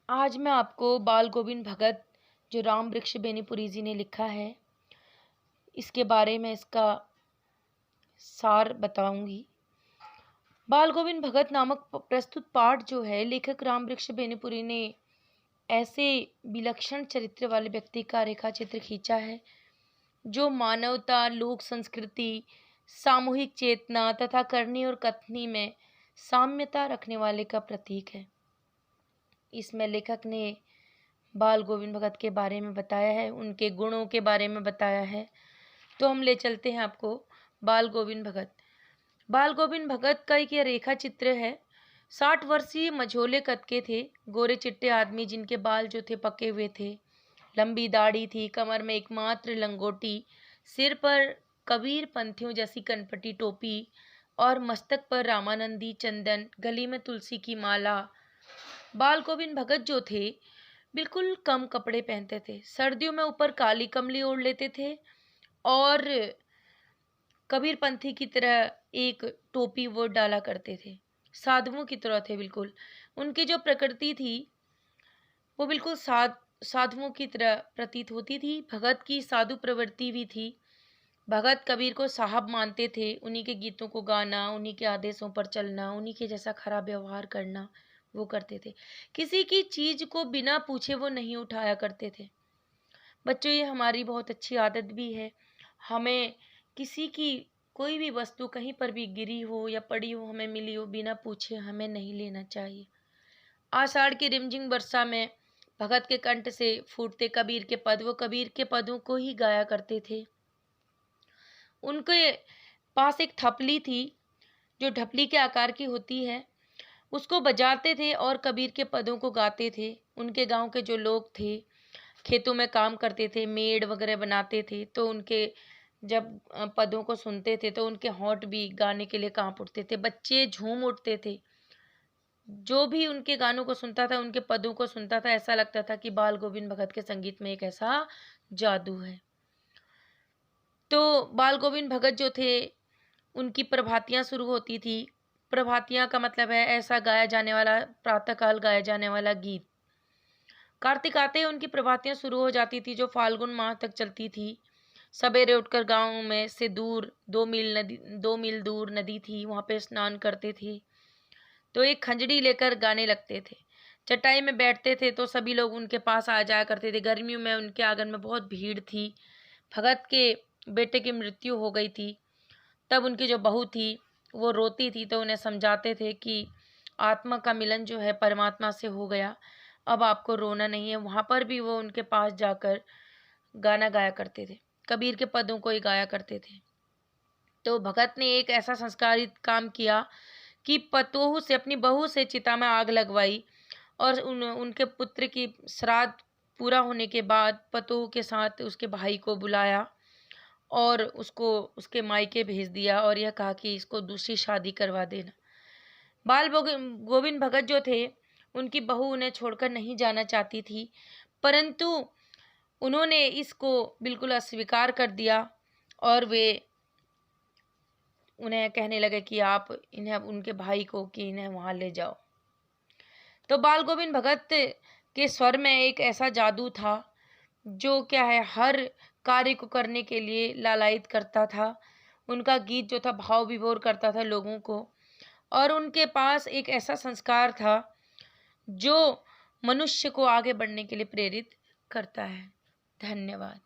आज मैं आपको बाल गोविंद भगत जो राम वृक्ष बेनीपुरी जी ने लिखा है, इसके बारे में इसका सार बताऊंगी। बाल गोविंद भगत नामक प्रस्तुत पाठ जो है, लेखक राम वृक्ष बेनीपुरी ने ऐसे विलक्षण चरित्र वाले व्यक्ति का रेखा चित्र खींचा है जो मानवता, लोक संस्कृति, सामूहिक चेतना तथा करनी और कथनी में साम्यता रखने वाले का प्रतीक है। इसमें लेखक ने बाल गोविंद भगत के बारे में बताया है, उनके गुणों के बारे में बताया है। तो हम ले चलते हैं आपको बाल गोविंद भगत। बाल गोविंद भगत का एक यह रेखा चित्र है। 60 वर्षीय मझोले कद के थे, गोरे चिट्टे आदमी जिनके बाल जो थे पके हुए थे, लंबी दाढ़ी थी, कमर में एकमात्र लंगोटी, सिर पर कबीर पंथियों जैसी कनपटी टोपी और मस्तक पर रामानंदी चंदन, गली में तुलसी की माला। बाल गोविंद भगत जो थे बिल्कुल कम कपड़े पहनते थे। सर्दियों में ऊपर काली कमली ओढ़ लेते थे और कबीर पंथी की तरह एक टोपी वो डाला करते थे। साधुओं की तरह थे बिल्कुल। उनकी जो प्रकृति थी वो बिल्कुल साधुओं की तरह प्रतीत होती थी। भगत की साधु प्रवृत्ति भी थी। भगत कबीर को साहब मानते थे। उन्हीं के गीतों को गाना, उन्हीं के आदेशों पर चलना, उन्हीं के जैसा खराब व्यवहार करना वो करते थे। किसी की चीज को बिना पूछे वो नहीं उठाया करते थे। बच्चों, ये हमारी बहुत अच्छी आदत भी है। हमें किसी की कोई भी वस्तु कहीं पर भी गिरी हो या पड़ी हो, हमें मिली हो, बिना पूछे हमें नहीं लेना चाहिए। आषाढ़ की रिमझिम वर्षा में भगत के कंठ से फूटते कबीर के पद, वो कबीर के पदों को ही गाया करते थे। उनके पास एक थपली थी जो ढपली के आकार की होती है, उसको बजाते थे और कबीर के पदों को गाते थे। उनके गांव के जो लोग थे खेतों में काम करते थे, मेड़ वगैरह बनाते थे, तो उनके जब पदों को सुनते थे तो उनके होंठ भी गाने के लिए कांप उठते थे। बच्चे झूम उठते थे। जो भी उनके गानों को सुनता था, उनके पदों को सुनता था, ऐसा लगता था कि बाल गोविंद भगत के संगीत में एक ऐसा जादू है। तो बाल गोविंद भगत जो थे, उनकी प्रभातियां शुरू होती थी। प्रभातियां का मतलब है ऐसा गाया जाने वाला, प्रातःकाल गाया जाने वाला गीत। कार्तिक आते ही उनकी प्रभातियां शुरू हो जाती थी जो फाल्गुन माह तक चलती थी। सवेरे उठकर गांव में से दूर 2 मील दूर नदी थी, वहां पे स्नान करते थे तो एक खंजड़ी लेकर गाने लगते थे। चटाई में बैठते थे तो सभी लोग उनके पास आ जाया करते थे। गर्मियों में उनके आंगन में बहुत भीड़ थी। भगत के बेटे की मृत्यु हो गई थी, तब उनकी जो बहू थी वो रोती थी तो उन्हें समझाते थे कि आत्मा का मिलन जो है परमात्मा से हो गया, अब आपको रोना नहीं है। वहाँ पर भी वो उनके पास जाकर गाना गाया करते थे, कबीर के पदों को ही गाया करते थे। तो भगत ने एक ऐसा संस्कारित काम किया कि पतोहू से, अपनी बहू से चिता में आग लगवाई और उनके पुत्र की श्राद्ध पूरा होने के बाद पतोहू के साथ उसके भाई को बुलाया और उसको उसके मायके भेज दिया और यह कहा कि इसको दूसरी शादी करवा देना। बाल गोविंद भगत जो थे, उनकी बहू उन्हें छोड़कर नहीं जाना चाहती थी, परंतु उन्होंने इसको बिल्कुल अस्वीकार कर दिया और वे उन्हें कहने लगे कि आप इन्हें, उनके भाई को, कि इन्हें वहां ले जाओ। तो बाल गोविंद भगत के स्वर में एक ऐसा जादू था जो क्या है, हर कार्य को करने के लिए लालायित करता था। उनका गीत जो था भाव विभोर करता था लोगों को, और उनके पास एक ऐसा संस्कार था जो मनुष्य को आगे बढ़ने के लिए प्रेरित करता है। धन्यवाद।